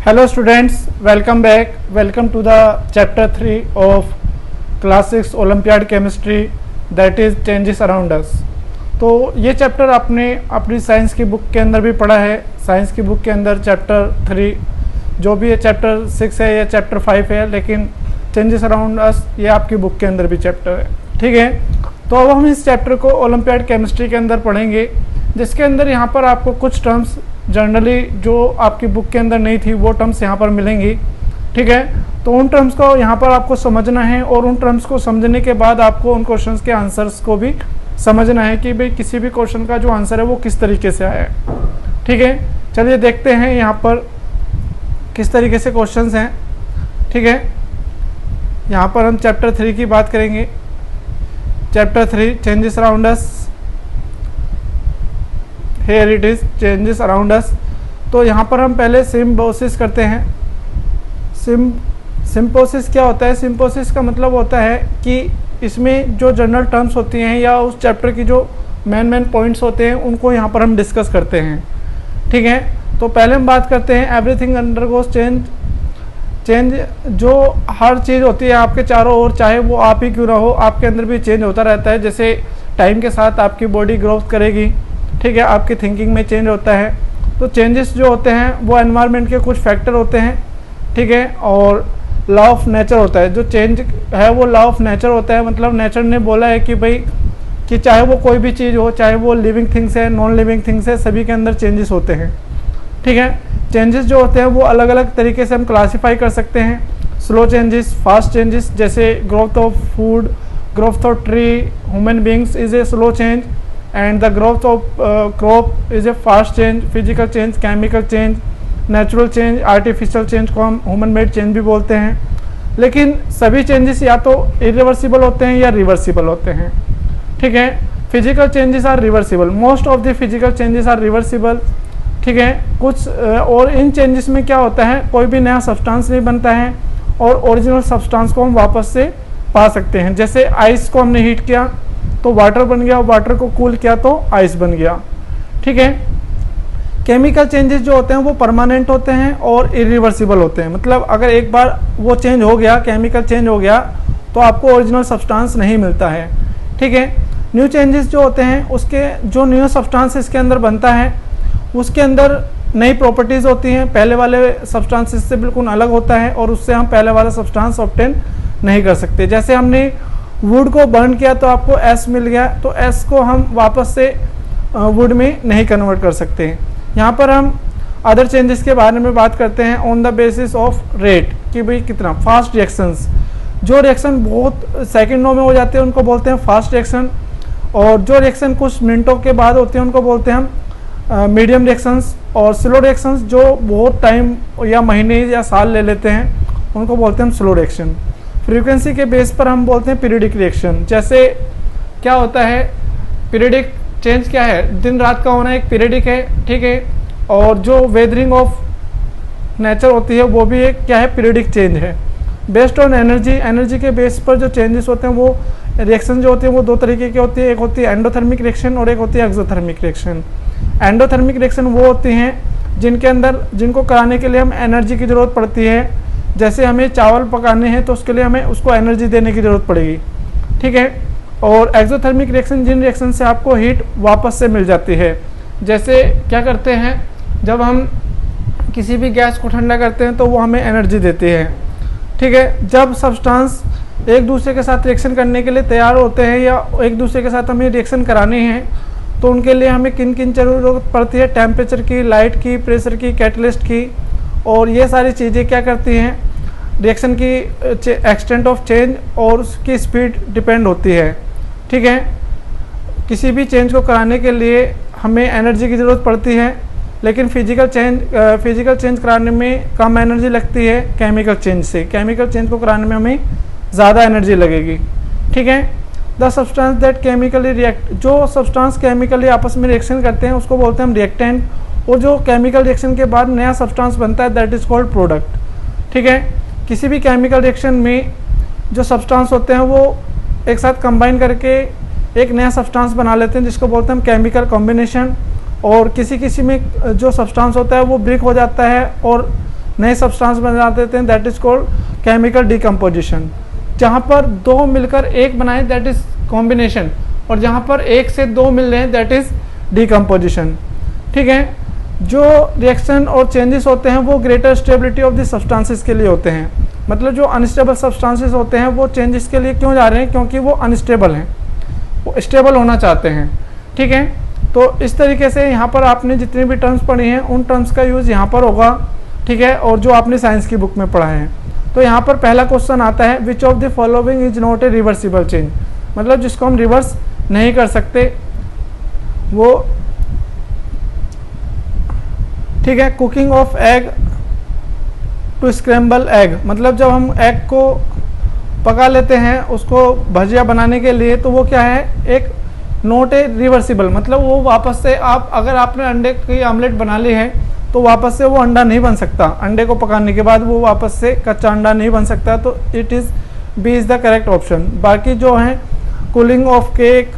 Hello students, welcome back. Welcome to the chapter 3 of class 6 Olympiad Chemistry, that is changes around us. तो ये chapter आपने अपनी science की book के अंदर भी पढ़ा है। साइंस की बुक के अंदर चैप्टर 3 जो भी है चैप्टर 6 है या चैप्टर 5 है, लेकिन चेंजेस अराउंड अस ये आपकी बुक के अंदर भी चैप्टर है। ठीक है, तो अब हम इस चैप्टर को ओलंपियाड केमिस्ट्री के अंदर पढ़ेंगे, जिसके अंदर यहाँ पर आपको कुछ टर्म्स जनरली जो आपकी बुक के अंदर नहीं थी वो टर्म्स यहाँ पर मिलेंगी। ठीक है, तो उन टर्म्स को यहाँ पर आपको समझना है और उन टर्म्स को समझने के बाद आपको उन क्वेश्चंस के आंसर्स को भी समझना है कि भाई किसी भी क्वेश्चन का जो आंसर है वो किस तरीके से आया है। ठीक है, चलिए देखते हैं यहाँ पर किस तरीके से क्वेश्चंस हैं। ठीक है, यहाँ पर हम चैप्टर 3 की बात करेंगे। Chapter 3 changes around us, here it is changes around us. तो यहाँ पर हम पहले सिम्बोसिस करते हैं। सिम्बोसिस क्या होता है? सिम्बोसिस का मतलब होता है कि इसमें जो जनरल टर्म्स होती हैं या उस चैप्टर की जो मेन पॉइंट्स होते हैं उनको यहाँ पर हम डिस्कस करते हैं। ठीक है, तो पहले हम बात करते हैं एवरीथिंग अंडरगोस चेंज। जो हर चीज़ होती है आपके चारों ओर, चाहे वो आप ही क्यों ना हो, आपके अंदर भी चेंज होता रहता है। जैसे टाइम के साथ आपकी बॉडी ग्रोथ करेगी, ठीक है, आपकी थिंकिंग में चेंज होता है। तो चेंजेस जो होते हैं वो एनवायरनमेंट के कुछ फैक्टर होते हैं। ठीक है, और लॉ ऑफ नेचर होता है। जो चेंज है वो लॉ ऑफ नेचर होता है, मतलब नेचर ने बोला है कि भाई कि चाहे वो कोई भी चीज़ हो, चाहे वो लिविंग थिंग्स है, नॉन लिविंग थिंग्स है, सभी के अंदर चेंजेस होते हैं। ठीक है, चेंजेस जो होते हैं वो अलग अलग तरीके से हम क्लासीफाई कर सकते हैं। स्लो चेंजेस, फास्ट चेंजेस, जैसे growth of food, growth of tree, human beings is a slow change, and the growth of crop is a fast change. Physical change, chemical change, natural change, artificial change को हम human made change भी बोलते हैं। लेकिन सभी changes या तो irreversible होते हैं या रिवर्सिबल होते हैं। ठीक है, physical changes are reversible, most of the physical changes are reversible. ठीक है, कुछ और इन चेंजेस में क्या होता है, कोई भी नया सब्सटेंस नहीं बनता है और ओरिजिनल सब्सटेंस को हम वापस से पा सकते हैं। जैसे आइस को हमने हीट किया तो वाटर बन गया, वाटर को कूल किया तो आइस बन गया। ठीक है, केमिकल चेंजेस जो होते हैं वो परमानेंट होते हैं और इरिवर्सिबल होते हैं। मतलब अगर एक बार वो चेंज हो गया, केमिकल चेंज हो गया, तो आपको ओरिजिनल सब्सटेंस नहीं मिलता है। ठीक है, न्यू चेंजेस जो होते हैं उसके जो न्यू सब्सटेंस इसके अंदर बनता है उसके अंदर नई प्रॉपर्टीज़ होती हैं, पहले वाले सब्सटेंसेस से बिल्कुल अलग होता है और उससे हम पहले वाला सब्सटेंस ऑब्टेन नहीं कर सकते। जैसे हमने वुड को बर्न किया तो आपको एस मिल गया, तो एस को हम वापस से वुड में नहीं कन्वर्ट कर सकते हैं। यहाँ पर हम अदर चेंजेस के बारे में बात करते हैं on the basis of rate, कि भाई कितना फास्ट रिएक्शंस, जो रिएक्शन बहुत सेकंडों में हो जाते हैं उनको बोलते हैं फास्ट रिएक्शन, और जो रिएक्शन कुछ मिनटों के बाद होते हैं उनको बोलते हैं हम मीडियम रिएक्शंस, और स्लो रिएक्शंस जो बहुत टाइम या महीने या साल ले लेते हैं उनको बोलते हैं हम स्लो रिएक्शन। फ्रीक्वेंसी के बेस पर हम बोलते हैं पीरियडिक रिएक्शन। जैसे क्या होता है, पीरियडिक चेंज क्या है, दिन रात का होना एक पीरियडिक है। ठीक है, और जो वेदरिंग ऑफ नेचर होती है वो भी एक क्या है, पीरियडिक चेंज है। बेस्ड ऑन एनर्जी, एनर्जी के बेस पर जो चेंजेस होते हैं वो रिएक्शन जो होती है वो दो तरीके की होती है, एक होती है एंडोथर्मिक रिएक्शन और एक होती है एक्सोथर्मिक रिएक्शन। एंडोथर्मिक रिएक्शन वो होती हैं जिनको कराने के लिए हम एनर्जी की ज़रूरत पड़ती है। जैसे हमें चावल पकाने हैं तो उसके लिए हमें उसको एनर्जी देने की ज़रूरत पड़ेगी। ठीक है, और एक्सोथर्मिक रिएक्शन जिन रिएक्शन से आपको हीट वापस से मिल जाती है। जैसे क्या करते हैं, जब हम किसी भी गैस को ठंडा करते हैं तो वो हमें एनर्जी देती है। ठीक है, जब सब्सटेंस एक दूसरे के साथ रिएक्शन करने के लिए तैयार होते हैं या एक दूसरे के साथ हमें रिएक्शन करानी है तो उनके लिए हमें किन किन ज़रूरत पड़ती है, टेम्परेचर की, लाइट की, प्रेशर की, कैटलिस्ट की, और ये सारी चीज़ें क्या करती हैं, रिएक्शन की एक्सटेंट ऑफ चेंज और उसकी स्पीड डिपेंड होती है। ठीक है, किसी भी चेंज को कराने के लिए हमें एनर्जी की ज़रूरत पड़ती है, लेकिन फिजिकल चेंज कराने में कम एनर्जी लगती है केमिकल चेंज से। केमिकल चेंज को कराने में हमें ज़्यादा एनर्जी लगेगी। ठीक है, the substance that chemically react, जो सब्सटेंस केमिकली आपस में रिएक्शन करते हैं उसको बोलते हैं हम रिएक्टेंट, और जो केमिकल रिएक्शन के बाद नया सब्सटेंस बनता है दैट इज़ कॉल्ड प्रोडक्ट। ठीक है, किसी भी केमिकल रिएक्शन में जो सब्सटेंस होते हैं वो एक साथ कंबाइन करके एक नया सब्सटेंस बना लेते हैं जिसको बोलते हैं हम केमिकल कॉम्बिनेशन, और किसी में जो सब्सटेंस होता है वो ब्रेक हो जाता है और नए सब्सटेंस बना देते हैं, that is called chemical decomposition. जहाँ पर दो मिलकर एक बनाए दैट इज कॉम्बिनेशन, और जहाँ पर एक से दो मिल रहे हैं दैट इज डिकम्पोजिशन। ठीक है, जो रिएक्शन और चेंजेस होते हैं वो greater stability of the substances के लिए होते हैं। मतलब जो अनस्टेबल सब्सटेंसेस होते हैं वो चेंजेस के लिए क्यों जा रहे हैं, क्योंकि वो अनस्टेबल हैं, वो स्टेबल होना चाहते हैं। ठीक है, तो इस तरीके से यहाँ पर आपने जितनी भी टर्म्स पढ़ी हैं उन टर्म्स का यूज़ यहाँ पर होगा। ठीक है, और जो आपने साइंस की बुक में पढ़ा है। तो यहाँ पर पहला क्वेश्चन आता है, विच of the following is not a reversible change, मतलब जिसको हम रिवर्स नहीं कर सकते वो। ठीक है, cooking of egg to scramble egg, मतलब जब हम एग को पका लेते हैं उसको भजिया बनाने के लिए, तो वो क्या है, एक नॉट ए रिवर्सिबल, मतलब वो वापस से आप अगर आपने अंडे की आमलेट बना ली है तो वापस से वो अंडा नहीं बन सकता। अंडे को पकाने के बाद वो वापस से कच्चा अंडा नहीं बन सकता। तो it is B is the correct option. बाकी जो हैं cooling of cake,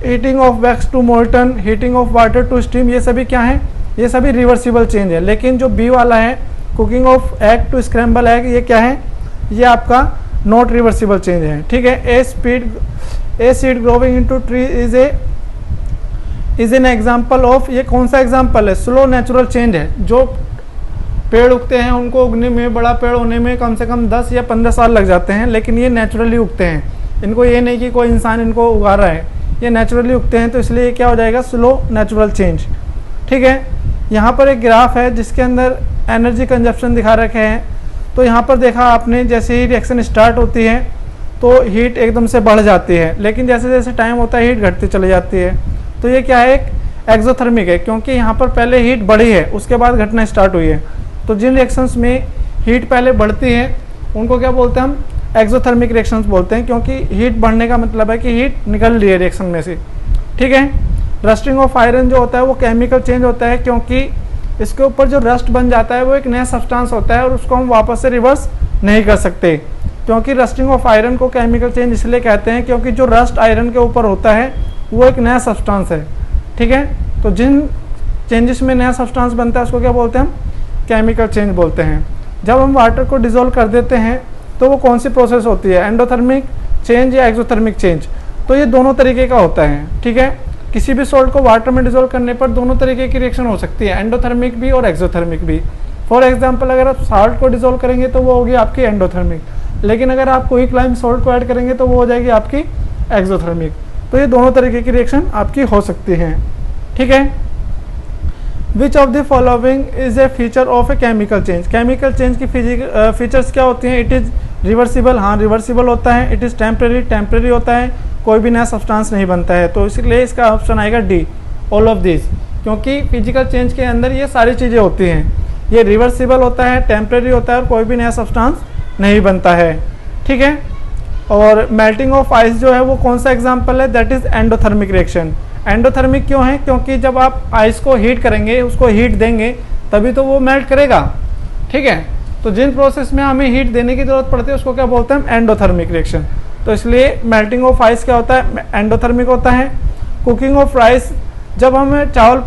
heating of wax to molten, heating of water to steam, ये सभी क्या है, ये सभी रिवर्सिबल चेंज है। लेकिन जो बी वाला है cooking of egg to scramble egg, ये क्या है, ये आपका नॉट रिवर्सिबल चेंज है। ठीक है, a seed growing into tree is an example of, ये कौन सा एग्जाम्पल है, स्लो नेचुरल चेंज है। जो पेड़ उगते हैं उनको उगने में, बड़ा पेड़ होने में कम से कम 10 या 15 साल लग जाते हैं, लेकिन ये नेचुरली उगते हैं। इनको ये नहीं कि कोई इंसान इनको उगा रहा है, ये नेचुरली उगते हैं। तो इसलिए क्या हो जाएगा, स्लो नेचुरल चेंज। ठीक है, यहाँ पर एक ग्राफ है जिसके अंदर एनर्जी कंजप्शन दिखा रखे हैं। तो यहाँ पर देखा आपने, जैसे ही रिएक्शन स्टार्ट होती है तो हीट एकदम से बढ़ जाती है, लेकिन जैसे जैसे टाइम होता है हीट घटती चली जाती है। तो ये क्या है, एक एक्सोथर्मिक है, क्योंकि यहाँ पर पहले हीट बढ़ी है उसके बाद घटना स्टार्ट हुई है। तो जिन रिएक्शंस में हीट पहले बढ़ती है उनको क्या बोलते हैं, हम एक्सोथर्मिक रिएक्शंस बोलते हैं, क्योंकि हीट बढ़ने का मतलब है कि हीट निकल रही है रिएक्शन में से। ठीक है, रस्टिंग ऑफ आयरन जो होता है वो केमिकल चेंज होता है, क्योंकि इसके ऊपर जो रस्ट बन जाता है वो एक नया सब्सटेंस होता है और उसको हम वापस से रिवर्स नहीं कर सकते। क्योंकि रस्टिंग ऑफ आयरन को केमिकल चेंज इसलिए कहते हैं क्योंकि जो रस्ट आयरन के ऊपर होता है वो एक नया सब्सटेंस है। ठीक है, तो जिन चेंजेस में नया सब्सटेंस बनता है उसको क्या बोलते हैं, हम केमिकल चेंज बोलते हैं। जब हम वाटर को डिजोल्व कर देते हैं तो वो कौन सी प्रोसेस होती है, एंडोथर्मिक चेंज या एक्सोथर्मिक चेंज। तो ये दोनों तरीके का होता है। ठीक है, किसी भी सॉल्ट को वाटर में डिजोल्व करने पर दोनों तरीके की रिएक्शन हो सकती है, एंडोथर्मिक भी और एक्सोथर्मिक भी। फॉर एग्जांपल, अगर आप साल्ट को डिजोल्व करेंगे तो वो होगी आपकी एंडोथर्मिक, लेकिन अगर आप कोई क्लाइम सॉल्ट को ऐड करेंगे तो वो हो जाएगी आपकी एक्सोथर्मिक। तो ये दोनों तरीके की रिएक्शन आपकी हो सकती हैं। ठीक है, विच of the following is a feature of a chemical change, chemical change की फीचर्स क्या होती हैं, इट इज़ रिवर्सिबल, हाँ रिवर्सिबल होता है, इट इज़ टेम्परेरी, टेम्परेरी होता है, कोई भी नया सब्सटेंस नहीं बनता है। तो इसलिए इसका ऑप्शन आएगा डी, ऑल ऑफ दिस, क्योंकि फिजिकल चेंज के अंदर ये सारी चीज़ें होती हैं। ये रिवर्सिबल होता है, टेम्परेरी होता है और कोई भी नया सब्सटेंस नहीं बनता है। ठीक है, और मेल्टिंग ऑफ आइस जो है वो कौन सा एग्जाम्पल है, that is endothermic reaction. Endothermic क्यों है, क्योंकि जब आप आइस को हीट करेंगे, उसको हीट देंगे तभी तो वो मेल्ट करेगा। ठीक है, तो जिन प्रोसेस में हमें हीट देने की जरूरत पड़ती है उसको क्या बोलते हैं, एंडोथर्मिक रिएक्शन। तो इसलिए मेल्टिंग ऑफ आइस क्या होता है, एंडोथर्मिक होता है। कुकिंग ऑफ राइस, जब हमें चावल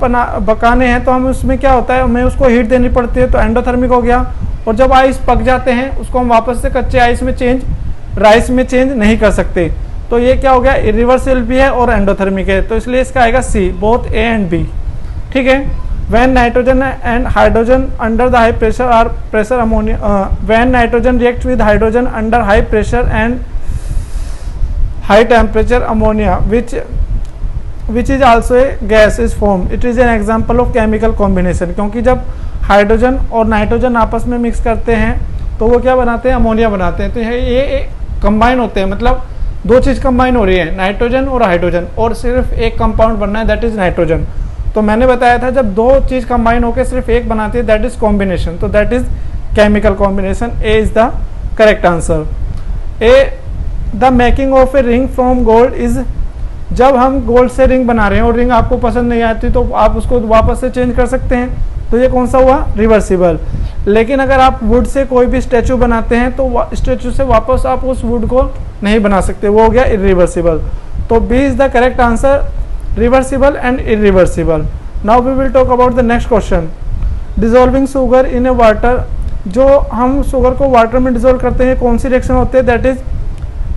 पकाने हैं तो हमें उसमें क्या होता है, हमें उसको हीट देनी पड़ती है, तो एंडोथर्मिक हो गया। और जब आइस पक जाते हैं उसको हम वापस से कच्चे आइस में चेंज, राइस में चेंज नहीं कर सकते। तो ये क्या हो गया, इरिवर्सिबल भी है और एंडोथर्मिक है। तो इसलिए इसका आएगा सी, बोथ ए एंड बी। ठीक है, when nitrogen and hydrogen under the high pressure or pressure ammonia when nitrogen reacts with hydrogen under high pressure and high temperature ammonia which is also a gas is formed, it is an example of chemical combination। क्योंकि जब hydrogen और nitrogen आपस में mix करते हैं तो वो क्या बनाते हैं, अमोनिया बनाते हैं। तो ये कंबाइन होते हैं, मतलब दो चीज़ कंबाइन हो रही है, नाइट्रोजन और हाइड्रोजन, और सिर्फ एक कंपाउंड बनना है, दैट इज नाइट्रोजन। तो मैंने बताया था जब दो चीज़ कंबाइन होकर सिर्फ एक बनाती है दैट इज कॉम्बिनेशन, तो that is chemical combination. A is the correct answer. A, the making of a ring from gold is, जब हम गोल्ड से रिंग बना रहे हैं और रिंग आपको पसंद नहीं आती तो आप उसको वापस से चेंज कर सकते हैं, तो ये कौन सा हुआ, रिवर्सिबल। लेकिन अगर आप वुड से कोई भी स्टैचू बनाते हैं तो स्टैचू से वापस आप उस वुड को नहीं बना सकते, वो हो गया इरिवर्सिबल। तो B is the correct answer, reversible and irreversible. Now we will talk about the next question. Dissolving sugar in a water, जो हम शुगर को वाटर में डिजोल्व करते हैं कौन सी रिएक्शन होती है, दैट इज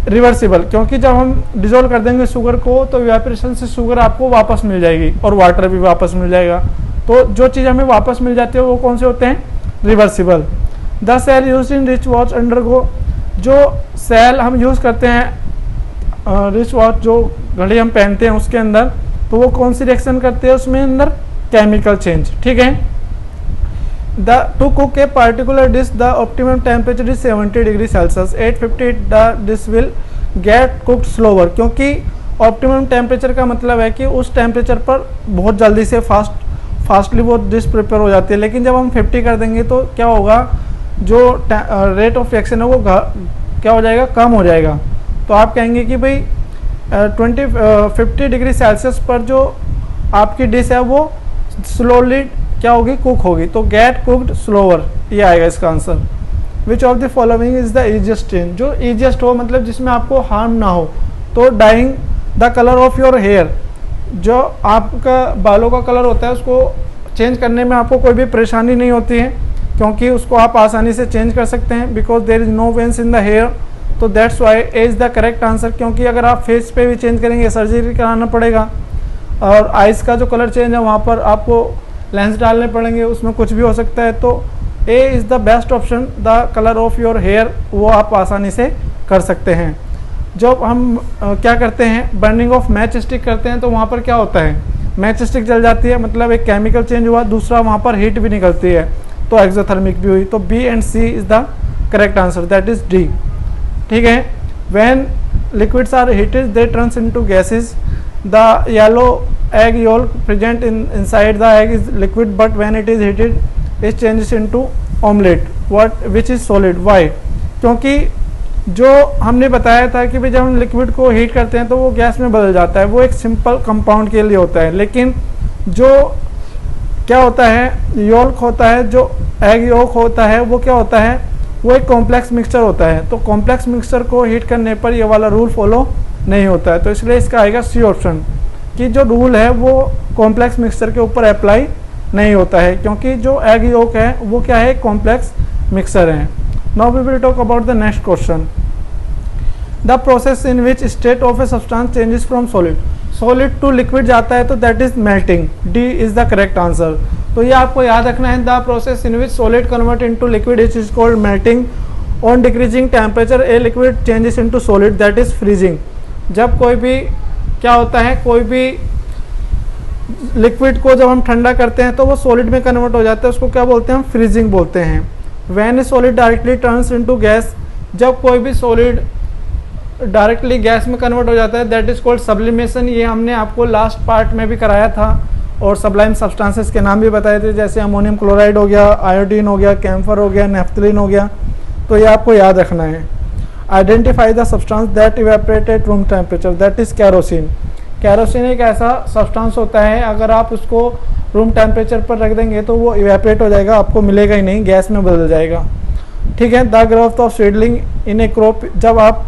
रिवर्सिबल, क्योंकि जब हम डिजोल्व कर देंगे शुगर को तो इवेपोरेशन से शुगर आपको वापस मिल जाएगी और वाटर भी वापस मिल जाएगा। तो जो चीज़ हमें वापस मिल जाती है वो कौन से होते हैं, reversible. The cell use in rich watch undergo, जो सेल हम यूज़ करते हैं रिच वॉच जो घड़ी हम पहनते हैं उसके अंदर, तो वो कौन सी रिएक्शन करते हैं उसमें अंदर, केमिकल चेंज। ठीक है। To cook a particular dish the optimum temperature is 70 degree Celsius, 850 the dish will get cooked slower, क्योंकि ऑप्टिमम टेम्परेचर का मतलब है कि उस टेम्परेचर पर बहुत जल्दी से फास्टली वो डिश प्रिपेयर हो जाती है। लेकिन जब हम 50 कर देंगे तो क्या होगा, जो रेट ऑफ रिएक्शन है वो क्या हो जाएगा, कम हो जाएगा। तो आप कहेंगे कि भाई 50 डिग्री सेल्सियस पर जो आपकी डिश है वो स्लोली क्या होगी, कुक होगी। तो गेट कुक्ड स्लोवर, ये आएगा इसका answer. Which of the following is the easiest change, जो ईजिएस्ट हो मतलब जिसमें आपको हार्म ना हो। तो dyeing the colour of your hair, जो आपका बालों का कलर होता है उसको चेंज करने में आपको कोई भी परेशानी नहीं होती है, क्योंकि उसको आप आसानी से चेंज कर सकते हैं, because there is no vents in the hair. तो that's why A is the correct answer, क्योंकि अगर आप फेस पे भी चेंज करेंगे सर्जरी कराना पड़ेगा, और आइज़ का जो कलर चेंज है वहाँ पर आपको लेंस डालने पड़ेंगे, उसमें कुछ भी हो सकता है। तो A is the best option, the colour of your hair, वो आप आसानी से कर सकते हैं। जब हम क्या करते हैं, बर्निंग ऑफ मैच स्टिक करते हैं, तो वहाँ पर क्या होता है, मैच स्टिक जल जाती है, मतलब एक केमिकल चेंज हुआ, दूसरा वहाँ पर हीट भी निकलती है, तो एक्सोथर्मिक भी हुई। तो B and C is the correct answer, that is D. ठीक है। When liquids are heated they turns into gases, the yellow egg yolk present inside the egg is liquid, but when it is heated it changes into omelette, which is solid. Why? क्योंकि जो हमने बताया था कि भाई जब हम liquid को हीट करते हैं तो वो गैस में बदल जाता है, वो एक सिंपल कंपाउंड के लिए होता है। लेकिन जो क्या होता है, योल्क होता है, जो एग योल्क होता है वो क्या होता है, वो एक कॉम्प्लेक्स मिक्सचर होता है। तो कॉम्प्लेक्स मिक्सचर को हीट करने पर ये वाला रूल फॉलो नहीं होता है। तो इसलिए इसका आएगा सी ऑप्शन, कि जो रूल है वो कॉम्प्लेक्स मिक्सचर के ऊपर अप्लाई नहीं होता है, क्योंकि जो एग योक है वो क्या है, कॉम्प्लेक्स मिक्सचर है। Now we will talk about the next question, the process in which state of a substance changes from solid to liquid जाता है, तो that is melting, D is the correct answer. तो ये आपको याद रखना है, the process in which solid convert into liquid is called melting, on decreasing temperature a liquid changes into solid, that is freezing. जब कोई भी क्या होता है, कोई भी लिक्विड को जब हम ठंडा करते हैं तो वो सॉलिड में कन्वर्ट हो जाता है, उसको क्या बोलते हैं, हम फ्रीजिंग बोलते हैं। When A solid directly turns into gas, जब कोई भी सॉलिड डायरेक्टली गैस में कन्वर्ट हो जाता है, दैट इज कॉल्ड सब्लिमेशन। ये हमने आपको लास्ट पार्ट में भी कराया था, और सब्लाइम सब्सटेंसेस के नाम भी बताए थे, जैसे अमोनियम क्लोराइड हो गया, आयोडीन हो गया, कैम्फर हो गया, नेफ्थलीन हो गया। तो ये आपको याद रखना है। Identify the substance that evaporate at room temperature, that is kerosene. Kerosene एक ऐसा सब्सटेंस होता है, अगर आप उसको रूम टेम्परेचर पर रख देंगे तो वो इवेपोरेट हो जाएगा, आपको मिलेगा ही नहीं, गैस में बदल जाएगा। ठीक है। The growth of seedling in A crop, जब आप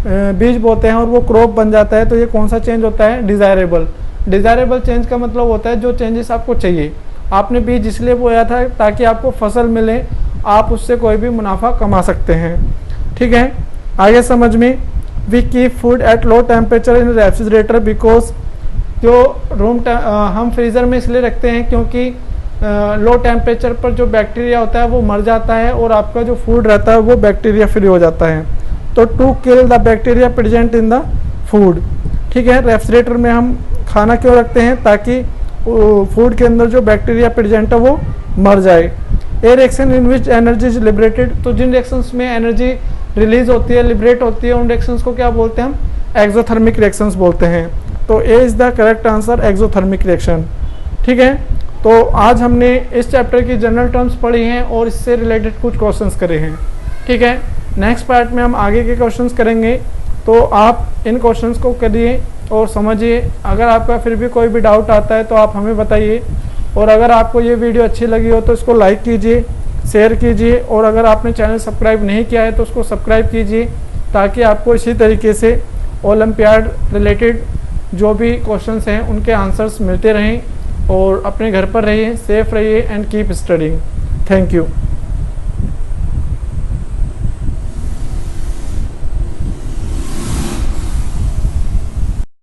बीज बोते हैं और वो क्रॉप बन जाता है तो ये कौन सा चेंज होता है, डिज़ायरेबल। डिज़ायरेबल चेंज का मतलब होता है जो चेंजेस आपको चाहिए। आपने बीज इसलिए बोया था ताकि आपको फसल मिले, आप उससे कोई भी मुनाफा कमा सकते हैं। ठीक है। आगे समझ में, we keep food at low temperature in refrigerator, because जो हम फ्रीज़र में इसलिए रखते हैं क्योंकि लो टेम्परेचर पर जो बैक्टीरिया होता है वो मर जाता है, और आपका जो फूड रहता है वो बैक्टीरिया फ्री हो जाता है। तो to kill the bacteria present in the food. ठीक है। रेफ्रिजरेटर में हम खाना क्यों रखते हैं, ताकि फूड के अंदर जो बैक्टीरिया प्रेजेंट है वो मर जाए। ए reaction in which energy is liberated, तो जिन रिएक्शंस में एनर्जी रिलीज होती है, लिबरेट होती है, उन रिएक्शंस को क्या बोलते हैं हम, एक्सोथर्मिक रिएक्शंस बोलते हैं। तो A is the correct answer, exothermic reaction. ठीक है। तो आज हमने इस चैप्टर की जनरल टर्म्स पढ़ी हैं और इससे रिलेटेड कुछ क्वेश्चंस करे हैं। ठीक है। नेक्स्ट पार्ट में हम आगे के क्वेश्चंस करेंगे, तो आप इन क्वेश्चंस को करिए और समझिए। अगर आपका फिर भी कोई भी डाउट आता है तो आप हमें बताइए, और अगर आपको ये वीडियो अच्छी लगी हो तो इसको लाइक कीजिए, शेयर कीजिए, और अगर आपने चैनल सब्सक्राइब नहीं किया है तो उसको सब्सक्राइब कीजिए, ताकि आपको इसी तरीके से ओलंपियाड रिलेटेड जो भी क्वेश्चंस हैं उनके आंसर्स मिलते रहें। और अपने घर पर रहिए, सेफ रहिए and keep studying. Thank you.